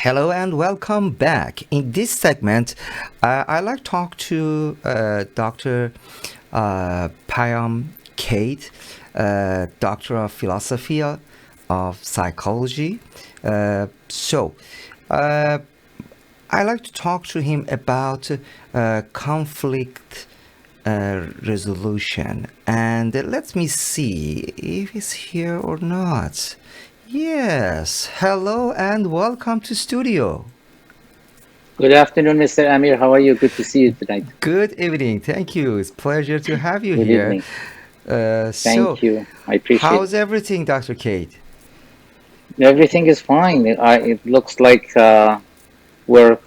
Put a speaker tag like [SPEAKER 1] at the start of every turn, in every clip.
[SPEAKER 1] Hello and welcome back. In this segment, I like to talk to Dr. Payam Kade, Doctor of Philosophy of Psychology. So, I like to talk to him about conflict resolution. And let me see if he's here or not. Yes. Hello and welcome to studio.
[SPEAKER 2] Good afternoon, Mr. Amir. How are you? Good to see you tonight.
[SPEAKER 1] Good evening. Thank you. It's a pleasure to have you
[SPEAKER 2] Good
[SPEAKER 1] here.
[SPEAKER 2] evening.
[SPEAKER 1] So,
[SPEAKER 2] Thank you. I appreciate it.
[SPEAKER 1] how's everything, Dr. Kate?
[SPEAKER 2] Everything is fine. It looks like we're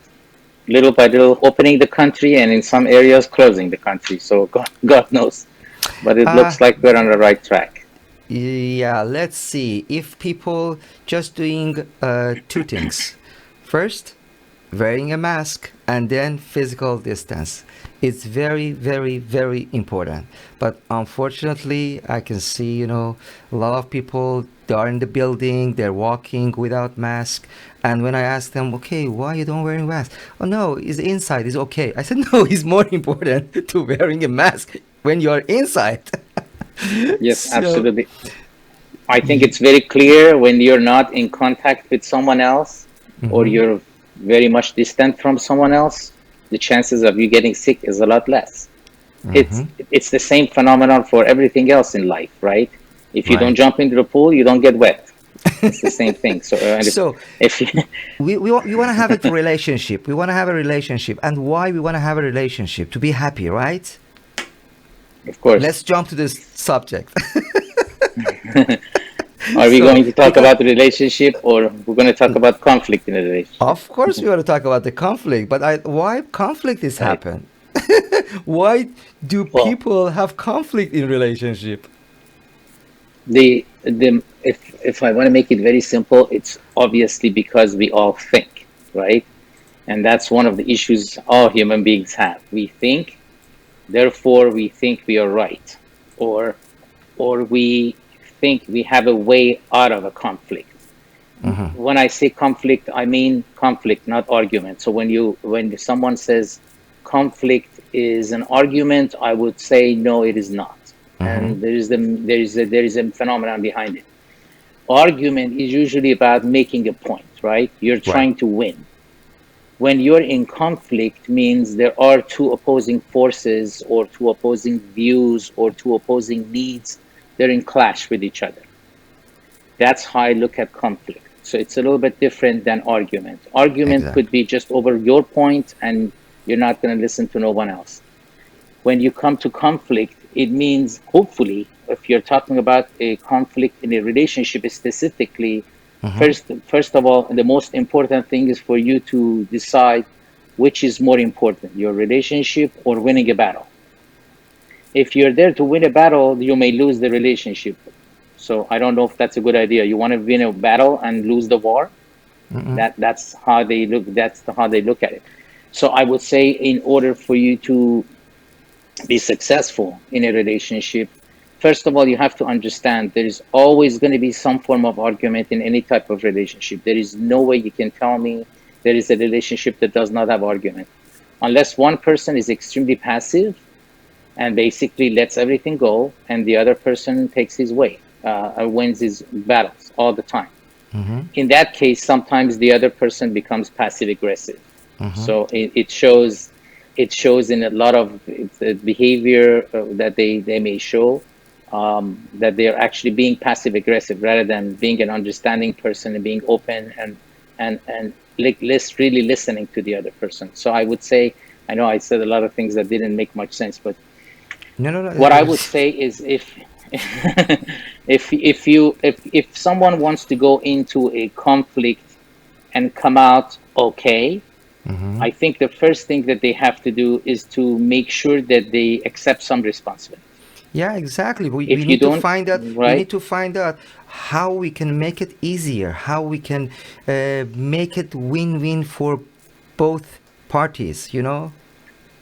[SPEAKER 2] little by little opening the country and in some areas closing the country. So God knows. But it
[SPEAKER 1] Uh,
[SPEAKER 2] looks like we're on the right track.
[SPEAKER 1] yeah, let's see. If people just doing two things. First, wearing a mask and then physical distance. It's very, very, very important. But unfortunately, I can see, a lot of people, they are in the building, they're walking without mask. And when I ask them, okay, why you don't wearing mask? Oh no, it's inside, it's okay. I said, no, it's more important to wearing a mask when you're inside.
[SPEAKER 2] Yes,
[SPEAKER 1] So,
[SPEAKER 2] absolutely. I think
[SPEAKER 1] y-
[SPEAKER 2] it's very clear when you're not in contact with someone else or
[SPEAKER 1] mhm,
[SPEAKER 2] you're very much distant from someone else, the chances of you getting sick is a lot less. it's
[SPEAKER 1] mhm,
[SPEAKER 2] it's the same phenomenon for everything else in life, right? If you don't
[SPEAKER 1] right.
[SPEAKER 2] jump into the pool, you don't get wet. It's the same thing. So, and
[SPEAKER 1] So,
[SPEAKER 2] if you,
[SPEAKER 1] we want to have a relationship. We want to have a relationship. And why we want to have a relationship? To be happy, right?
[SPEAKER 2] of course,
[SPEAKER 1] Let's jump to this subject.
[SPEAKER 2] are we
[SPEAKER 1] So,
[SPEAKER 2] going to talk
[SPEAKER 1] because
[SPEAKER 2] about the relationship or we're going to talk about conflict in a relationship?
[SPEAKER 1] of course we want to talk about the conflict, but why conflict is
[SPEAKER 2] Right.
[SPEAKER 1] happen? Why do
[SPEAKER 2] Well,
[SPEAKER 1] people have conflict in relationship?
[SPEAKER 2] the if I want to make it very simple, it's obviously because we all think, right? And that's one of the issues all human beings have. We think, therefore we think we are right, or we think we have a way out of a conflict.
[SPEAKER 1] Hmm.
[SPEAKER 2] When I say conflict, I mean conflict, not argument. So when someone says conflict is an argument, I would say no, it is not.
[SPEAKER 1] Hmm.
[SPEAKER 2] And there is a phenomenon behind it. Argument is usually about making a point, right? You're
[SPEAKER 1] Right.
[SPEAKER 2] trying to win. When you're in conflict means there are two opposing forces or two opposing views or two opposing needs. They're in clash with each other. That's how I look at conflict. So it's a little bit different than argument. Argument could
[SPEAKER 1] Exactly.
[SPEAKER 2] be just over your point and you're not going to listen to no one else. When you come to conflict, it means hopefully, if you're talking about a conflict in a relationship specifically,
[SPEAKER 1] Hmm.
[SPEAKER 2] first of all, the most important thing is for you to decide which is more important, your relationship or winning a battle. If you're there to win a battle, you may lose the relationship. So I don't know if that's a good idea. You want to win a battle and lose the war?
[SPEAKER 1] Hmm.
[SPEAKER 2] That's how they look. That's how they look at it. So I would say, in order for you to be successful in a relationship, first of all, you have to understand there is always going to be some form of argument in any type of relationship. There is no way you can tell me there is a relationship that does not have argument, unless one person is extremely passive and basically lets everything go, and the other person takes his way, wins his battles all the time.
[SPEAKER 1] Hmm.
[SPEAKER 2] In that case, sometimes the other person becomes passive aggressive.
[SPEAKER 1] Hmm.
[SPEAKER 2] So it shows in a lot of behavior that they may show, that they're actually being passive aggressive rather than being an understanding person and being open and like really listening to the other person. So I would say, I know I said a lot of things that didn't make much sense, but
[SPEAKER 1] No, no, no.
[SPEAKER 2] what I would say is if if someone wants to go into a conflict and come out okay,
[SPEAKER 1] Hmm.
[SPEAKER 2] I think the first thing that they have to do is to make sure that they accept some responsibility.
[SPEAKER 1] Yeah, exactly. We
[SPEAKER 2] If you
[SPEAKER 1] need to
[SPEAKER 2] don't,
[SPEAKER 1] find out. We
[SPEAKER 2] right?
[SPEAKER 1] need to find out how we can make it easier. How we can make it win-win for both parties.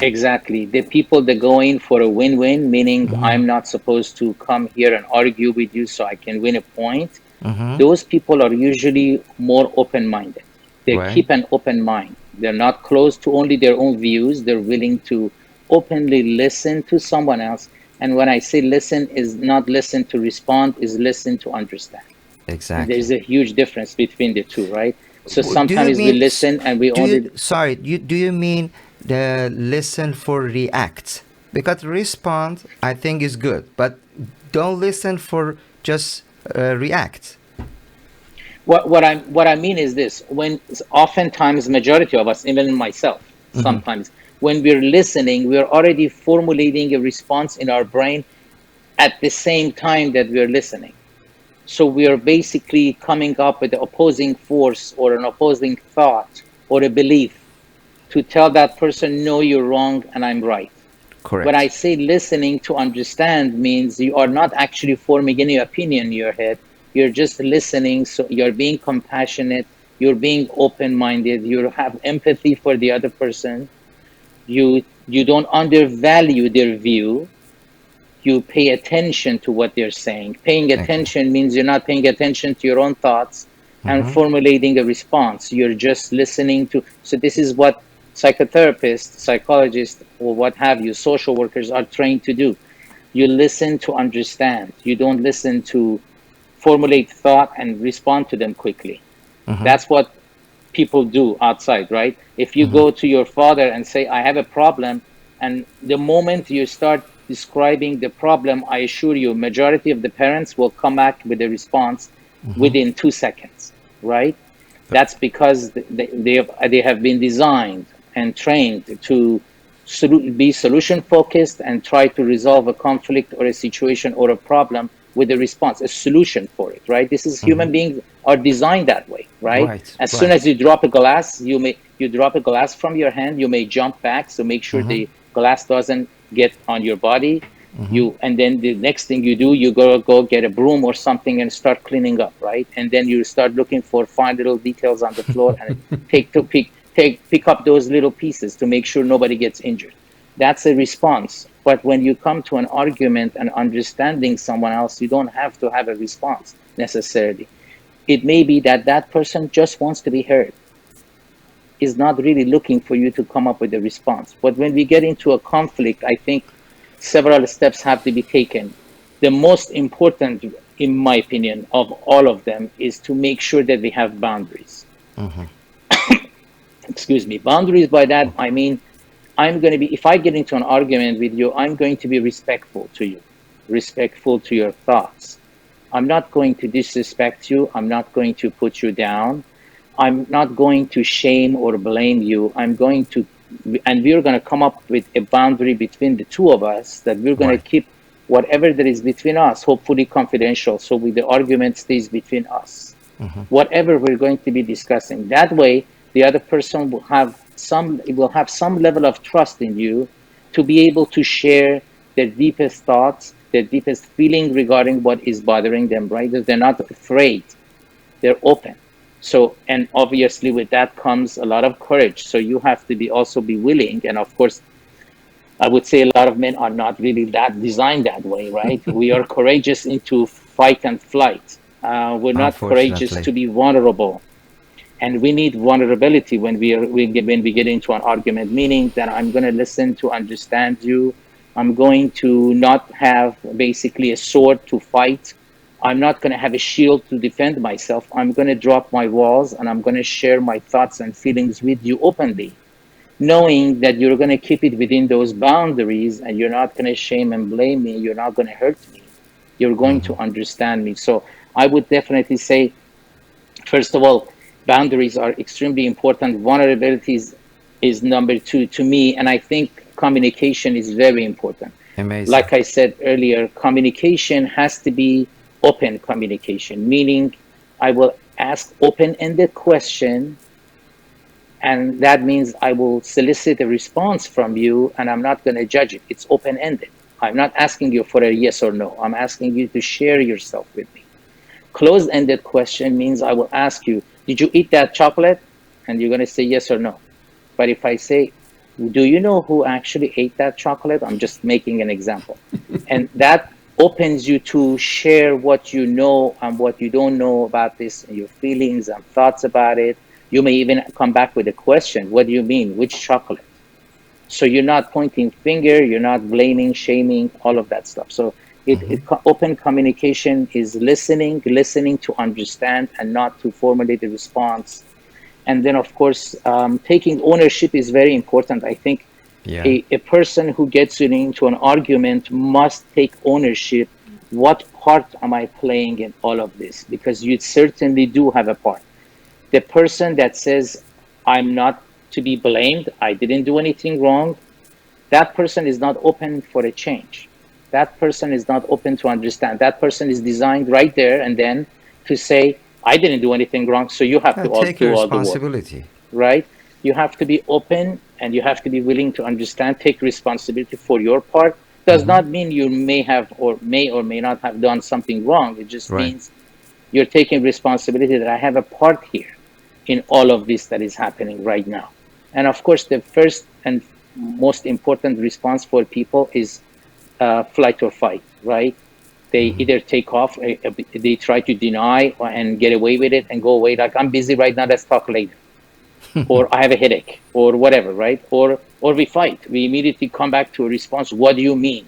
[SPEAKER 2] Exactly. The people that go in for a win-win, meaning
[SPEAKER 1] Mm-hmm.
[SPEAKER 2] I'm not supposed to come here and argue with you so I can win a point,
[SPEAKER 1] Mm-hmm.
[SPEAKER 2] those people are usually more open-minded. They
[SPEAKER 1] Right.
[SPEAKER 2] keep an open mind. They're not closed to only their own views. They're willing to openly listen to someone else. And when I say listen, is not listen to respond, is listen to understand. There's
[SPEAKER 1] Exactly.
[SPEAKER 2] a huge difference between the two, right? So
[SPEAKER 1] Do you
[SPEAKER 2] sometimes we
[SPEAKER 1] mean,
[SPEAKER 2] listen and we
[SPEAKER 1] do you,
[SPEAKER 2] only,
[SPEAKER 1] sorry, do you mean the listen for react? Because respond, I think, is good, but don't listen for just react.
[SPEAKER 2] what I mean is this: when oftentimes majority of us, even myself,
[SPEAKER 1] Mm-hmm.
[SPEAKER 2] sometimes when we're listening, we're already formulating a response in our brain at the same time that we're listening. So we are basically coming up with the opposing force or an opposing thought or a belief to tell that person, no, you're wrong and I'm right. When I
[SPEAKER 1] Correct.
[SPEAKER 2] say listening to understand means you are not actually forming any opinion in your head. You're just listening. So you're being compassionate. You're being open-minded. You have empathy for the other person. You don't undervalue their view. You pay attention to what they're saying. Paying
[SPEAKER 1] Okay.
[SPEAKER 2] attention means you're not paying attention to your own thoughts and
[SPEAKER 1] Mm-hmm.
[SPEAKER 2] formulating a response. You're just listening to. So, this is what psychotherapists, psychologists, or what have you, social workers are trained to do. You listen to understand. You don't listen to formulate thought and respond to them quickly.
[SPEAKER 1] Mm-hmm.
[SPEAKER 2] That's what people do outside, right? If you
[SPEAKER 1] Mm-hmm.
[SPEAKER 2] go to your father and say, I have a problem, and the moment you start describing the problem, I assure you, majority of the parents will come back with a response
[SPEAKER 1] Mm-hmm.
[SPEAKER 2] within 2 seconds, right? That's because they have been designed and trained to be solution focused and try to resolve a conflict or a situation or a problem with a response, a solution for it, right? This is
[SPEAKER 1] Mm-hmm.
[SPEAKER 2] human beings are designed that way, right?
[SPEAKER 1] Right.
[SPEAKER 2] As soon
[SPEAKER 1] Right.
[SPEAKER 2] as you drop a glass, you drop a glass from your hand, you may jump back, so make sure
[SPEAKER 1] Mm-hmm.
[SPEAKER 2] the glass doesn't get on your body.
[SPEAKER 1] Mm-hmm.
[SPEAKER 2] And then the next thing you do, you go get a broom or something and start cleaning up, right? And then you start looking for fine little details on the floor and pick up those little pieces to make sure nobody gets injured. That's a response. But when you come to an argument and understanding someone else, you don't have to have a response necessarily. It may be that that person just wants to be heard, is not really looking for you to come up with a response. But when we get into a conflict, I think several steps have to be taken. The most important, in my opinion, of all of them is to make sure that we have boundaries.
[SPEAKER 1] Mm-hmm.
[SPEAKER 2] Excuse me. Boundaries, by that, I mean, if I get into an argument with you, I'm going to be respectful to you, respectful to your thoughts. I'm not going to disrespect you. I'm not going to put you down. I'm not going to shame or blame you. And we're going to come up with a boundary between the two of us that we're going to
[SPEAKER 1] Right.
[SPEAKER 2] keep whatever there is between us, hopefully confidential. So the argument stays between us.
[SPEAKER 1] Mm-hmm.
[SPEAKER 2] Whatever we're going to be discussing. That way, the other person will have some level of trust in you to be able to share their deepest thoughts, their deepest feeling regarding what is bothering them, right? They're not afraid, they're open. So, and obviously with that comes a lot of courage. So you have to be willing. And of course, I would say a lot of men are not really that designed that way, right? We are courageous into fight and flight. We're not courageous
[SPEAKER 1] Unfortunately.
[SPEAKER 2] to be vulnerable, and we need vulnerability when we get into an argument. Meaning that I'm going to listen to understand you. I'm going to not have basically a sword to fight. I'm not going to have a shield to defend myself. I'm going to drop my walls and I'm going to share my thoughts and feelings with you openly, knowing that you're going to keep it within those boundaries and you're not going to shame and blame me. You're not going to hurt me. You're going
[SPEAKER 1] Mm-hmm.
[SPEAKER 2] to understand me. So I would definitely say, first of all, boundaries are extremely important. Vulnerabilities is number two to me. And I think communication is very important.
[SPEAKER 1] Amazing.
[SPEAKER 2] Like I said earlier, communication has to be open communication, meaning I will ask open-ended question, and that means I will solicit a response from you and I'm not going to judge it. It's open-ended. I'm not asking you for a yes or no. I'm asking you to share yourself with me. Closed-ended question means I will ask you, did you eat that chocolate? And you're going to say yes or no. But if I say, do you know who actually ate that chocolate? I'm just making an example. And that opens you to share what you know and what you don't know about this and your feelings and thoughts about it. You may even come back with a question. What do you mean? Which chocolate? So you're not pointing finger, you're not blaming, shaming, all of that stuff. So open communication is listening to understand and not to formulate a response. And then, of course, taking ownership is very important. I think
[SPEAKER 1] Yeah.
[SPEAKER 2] a person who gets into an argument must take ownership. What part am I playing in all of this? Because you certainly do have a part. The person that says, I'm not to be blamed, I didn't do anything wrong, that person is not open for a change. That person is not open to understand. That person is designed right there and then to say, I didn't do anything wrong, so you have to
[SPEAKER 1] Take
[SPEAKER 2] do
[SPEAKER 1] your
[SPEAKER 2] all the work,
[SPEAKER 1] responsibility.
[SPEAKER 2] right? You have to be open and you have to be willing to understand, take responsibility for your part. Does not mean you may have or may not have done something wrong. It just
[SPEAKER 1] Right.
[SPEAKER 2] means you're taking responsibility that I have a part here in all of this that is happening right now. And of course, the first and most important response for people is flight or fight, right? They either take off, they try to deny and get away with it and go away like, I'm busy right now, let's talk later. Or I have a headache or whatever, right? Or we fight. We immediately come back to a response. What do you mean?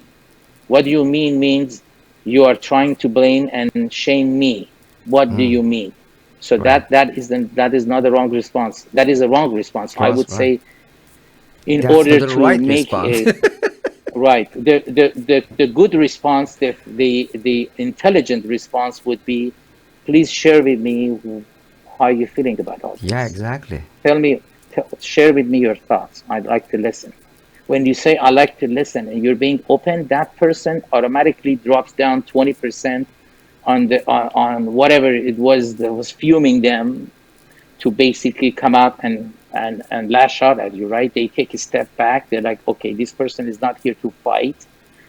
[SPEAKER 2] What do you mean means you are trying to blame and shame me. What do you mean? So
[SPEAKER 1] Right.
[SPEAKER 2] that is not a wrong response. That is a wrong response. I would
[SPEAKER 1] Right.
[SPEAKER 2] say in
[SPEAKER 1] That's not
[SPEAKER 2] order
[SPEAKER 1] the
[SPEAKER 2] to
[SPEAKER 1] right
[SPEAKER 2] make
[SPEAKER 1] response.
[SPEAKER 2] a right, the good response, the intelligent response would be, please share with me how you're feeling about all
[SPEAKER 1] Yeah,
[SPEAKER 2] this.
[SPEAKER 1] exactly.
[SPEAKER 2] Tell me, share with me your thoughts. I'd like to listen. When you say I like to listen and you're being open, that person automatically drops down 20% on the on whatever it was that was fuming them to basically come out and lash out at you, right? They take a step back. They're like, okay, this person is not here to fight.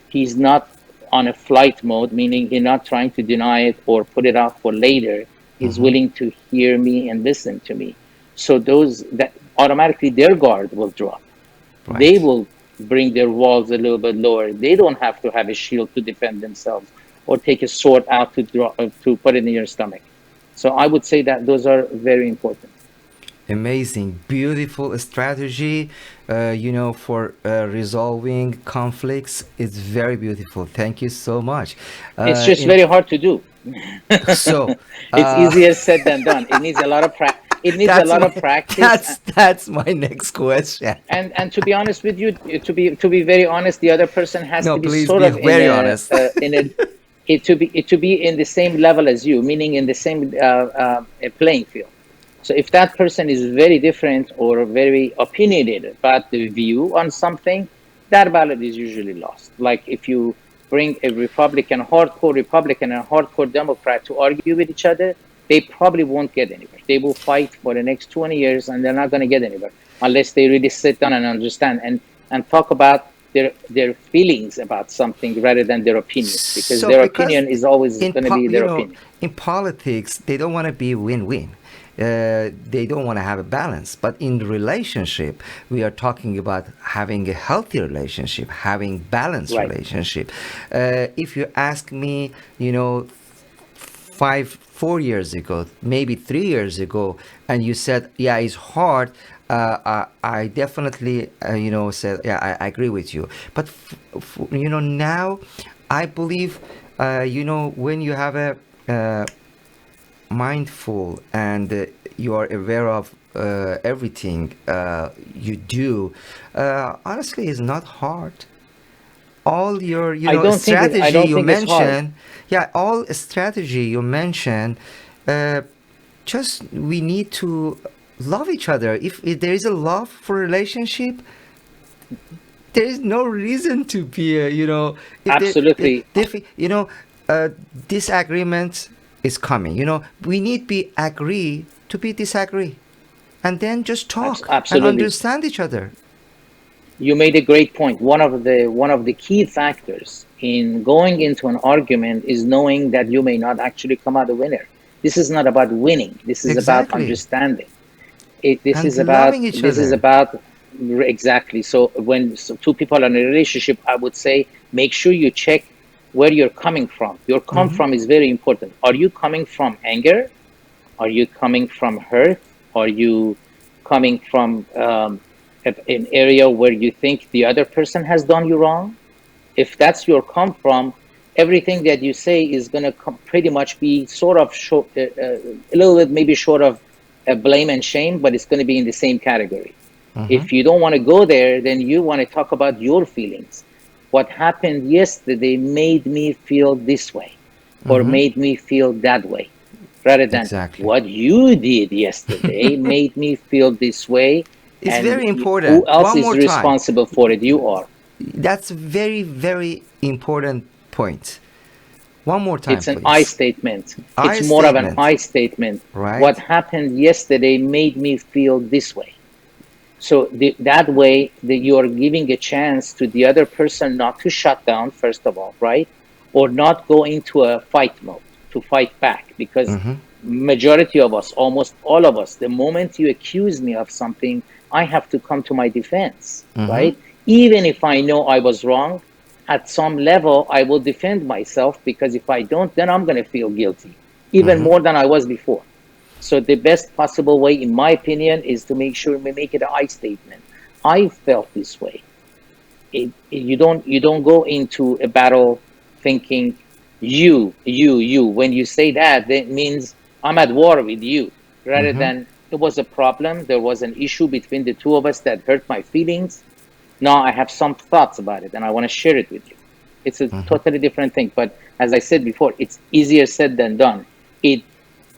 [SPEAKER 2] He's not on a flight mode, meaning he's not trying to deny it or put it off for later. He's willing to hear me and listen to me. So those that automatically their guard will drop. They
[SPEAKER 1] Right.
[SPEAKER 2] will bring their walls a little bit lower. They don't have to have a shield to defend themselves or take a sword out to put it in your stomach. So I would say that those are very important.
[SPEAKER 1] Amazing, beautiful strategy, for resolving conflicts. It's very beautiful. Thank you so much.
[SPEAKER 2] It's just
[SPEAKER 1] In
[SPEAKER 2] very hard to do.
[SPEAKER 1] so
[SPEAKER 2] It's
[SPEAKER 1] uh,
[SPEAKER 2] easier said than done. It needs a lot of it needs a
[SPEAKER 1] that's
[SPEAKER 2] lot
[SPEAKER 1] my
[SPEAKER 2] of practice.
[SPEAKER 1] that's my next question.
[SPEAKER 2] And to be honest with you, to be very honest, the other person has
[SPEAKER 1] No,
[SPEAKER 2] to be
[SPEAKER 1] please
[SPEAKER 2] sort
[SPEAKER 1] be
[SPEAKER 2] of
[SPEAKER 1] very honest.
[SPEAKER 2] in a it to be in the same level as you, meaning in the same playing field. So if that person is very different or very opinionated about the view on something, that ballot is usually lost. Like if you bring a hardcore Republican and a hardcore Democrat to argue with each other, they probably won't get anywhere. They will fight for the next 20 years and they're not going to get anywhere unless they really sit down and understand and talk about their feelings about something rather than their opinions, because
[SPEAKER 1] So
[SPEAKER 2] their
[SPEAKER 1] because
[SPEAKER 2] opinion is always
[SPEAKER 1] in
[SPEAKER 2] going to be their opinion.
[SPEAKER 1] in politics they don't want to be win-win. They don't want to have a balance. But in relationship, we are talking about having a healthy relationship, having balanced
[SPEAKER 2] Right.
[SPEAKER 1] relationship. If you ask me, 4 years ago, maybe 3 years ago, and you said, "Yeah, it's hard," I definitely, said, "Yeah, I agree with you." But now, I believe, when you have a mindful and you are aware of everything you do, honestly, it's not hard. All your
[SPEAKER 2] I
[SPEAKER 1] strategy
[SPEAKER 2] don't
[SPEAKER 1] you
[SPEAKER 2] think it's hard.
[SPEAKER 1] mentioned, yeah, all strategy you mentioned, uh, just we need to love each other. If there is a love for relationship, there is no reason to be if the
[SPEAKER 2] Absolutely.
[SPEAKER 1] disagreement is coming, we need be agree to be disagree, and then just talk and
[SPEAKER 2] Absolutely.
[SPEAKER 1] understand each other.
[SPEAKER 2] You made a great point. One of the key factors in going into an argument is knowing that you may not actually come out a winner. This is not about winning. This is about
[SPEAKER 1] Exactly.
[SPEAKER 2] understanding.
[SPEAKER 1] And loving each
[SPEAKER 2] This is
[SPEAKER 1] other.
[SPEAKER 2] about exactly. So when two people are in a relationship, I would say make sure you check where you're coming from. Your come
[SPEAKER 1] Hmm.
[SPEAKER 2] from is very important. Are you coming from anger? Are you coming from hurt? Are you coming from an area where you think the other person has done you wrong? If that's your come from, everything that you say is going to pretty much be sort of short, a little bit maybe short of blame and shame, but it's going to be in the same category.
[SPEAKER 1] Mm-hmm.
[SPEAKER 2] If you don't want to go there, then you want to talk about your feelings. What happened yesterday made me feel this way, or
[SPEAKER 1] Mm-hmm.
[SPEAKER 2] made me feel that way, rather than
[SPEAKER 1] Exactly.
[SPEAKER 2] what you did yesterday made me feel this way.
[SPEAKER 1] It's
[SPEAKER 2] And
[SPEAKER 1] very
[SPEAKER 2] who
[SPEAKER 1] important.
[SPEAKER 2] else
[SPEAKER 1] One
[SPEAKER 2] is
[SPEAKER 1] more time.
[SPEAKER 2] responsible for it? You are.
[SPEAKER 1] That's a very, very important point. One more time,
[SPEAKER 2] It's an I
[SPEAKER 1] please.
[SPEAKER 2] statement. It's
[SPEAKER 1] I
[SPEAKER 2] more of an
[SPEAKER 1] statement,
[SPEAKER 2] I statement.
[SPEAKER 1] right?
[SPEAKER 2] What happened yesterday made me feel this way. So that way, you are giving a chance to the other person not to shut down, first of all, right? Or not go into a fight mode to fight back, because
[SPEAKER 1] Mm-hmm.
[SPEAKER 2] majority of us, almost all of us, the moment you accuse me of something, I have to come to my defense,
[SPEAKER 1] Mm-hmm.
[SPEAKER 2] right? Even if I know I was wrong, at some level, I will defend myself, because if I don't, then I'm going to feel guilty, even
[SPEAKER 1] Mm-hmm.
[SPEAKER 2] more than I was before. So the best possible way, in my opinion, is to make sure we make it an I statement. I felt this way. You don't go into a battle thinking you. When you say that, that means I'm at war with you, rather
[SPEAKER 1] Mm-hmm.
[SPEAKER 2] than it was a problem. There was an issue between the two of us that hurt my feelings. Now I have some thoughts about it and I want to share it with you. It's a
[SPEAKER 1] Mm-hmm.
[SPEAKER 2] totally different thing. But as I said before, it's easier said than done. It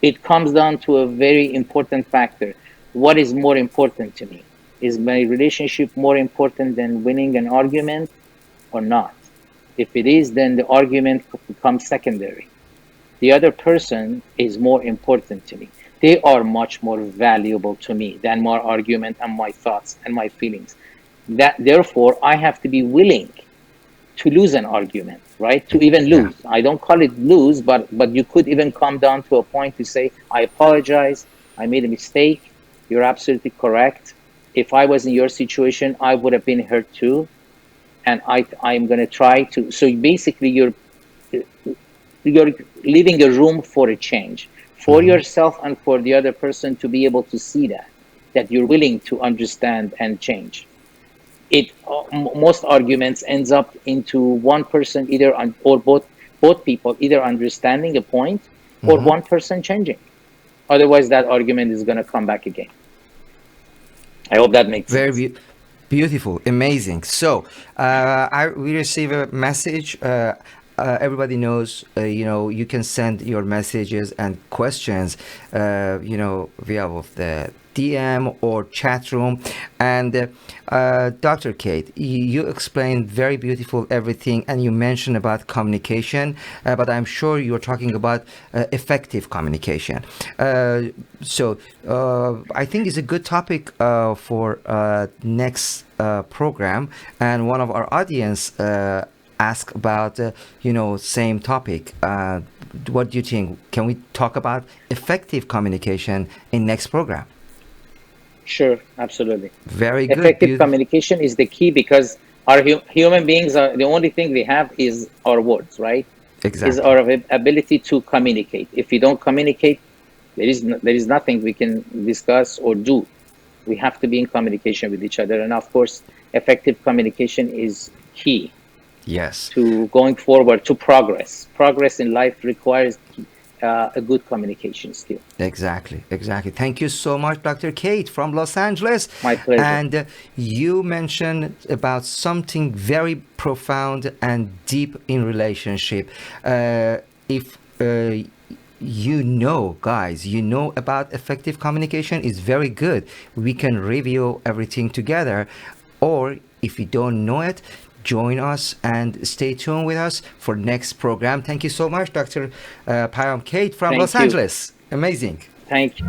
[SPEAKER 2] it comes down to a very important factor. What is more important to me? Is my relationship more important than winning an argument or not? If it is, then the argument becomes secondary. The other person is more important to me. They are much more valuable to me than my argument and my thoughts and my feelings. That therefore I have to be willing to lose an argument, right? To even
[SPEAKER 1] Yeah.
[SPEAKER 2] lose. I don't call it lose, but you could even come down to a point to say, I apologize, I made a mistake. You're absolutely correct. If I was in your situation, I would have been hurt too. And I'm gonna try to. So basically you're leaving a room for a change for
[SPEAKER 1] Mm-hmm.
[SPEAKER 2] yourself and for the other person to be able to see that you're willing to understand and change. It Most arguments ends up into one person either or both people either understanding a point or
[SPEAKER 1] Mm-hmm.
[SPEAKER 2] one person changing. Otherwise that argument is going to come back again. I hope that makes
[SPEAKER 1] Very
[SPEAKER 2] sense.
[SPEAKER 1] beautiful, amazing. So, we receive a message. Everybody knows, you can send your messages and questions, via of the DM or chat room. And Dr. Kate, you explained very beautiful everything, and you mentioned about communication, but I'm sure you're talking about effective communication. I think it's a good topic for next program, and one of our audience ask about same topic. What do you think? Can we talk about effective communication in next program?
[SPEAKER 2] Sure, absolutely.
[SPEAKER 1] Very good,
[SPEAKER 2] Effective
[SPEAKER 1] beautiful.
[SPEAKER 2] communication is the key, because our human beings are the only thing we have is our words, right? Is
[SPEAKER 1] Exactly.
[SPEAKER 2] our ability to communicate. If we don't communicate, there is nothing we can discuss or do. We have to be in communication with each other, and of course effective communication is key
[SPEAKER 1] Yes.
[SPEAKER 2] to going forward, to progress in life requires a good communication skill.
[SPEAKER 1] Exactly, exactly. Thank you so much, Dr. Kate from Los Angeles.
[SPEAKER 2] My pleasure.
[SPEAKER 1] And you mentioned about something very profound and deep in relationship. If guys, about effective communication is very good. We can review everything together, or if you don't know it, join us and stay tuned with us for next program. Thank you so much, Dr. Payam Kate from Los
[SPEAKER 2] Thank you.
[SPEAKER 1] Angeles. Amazing.
[SPEAKER 2] Thank you.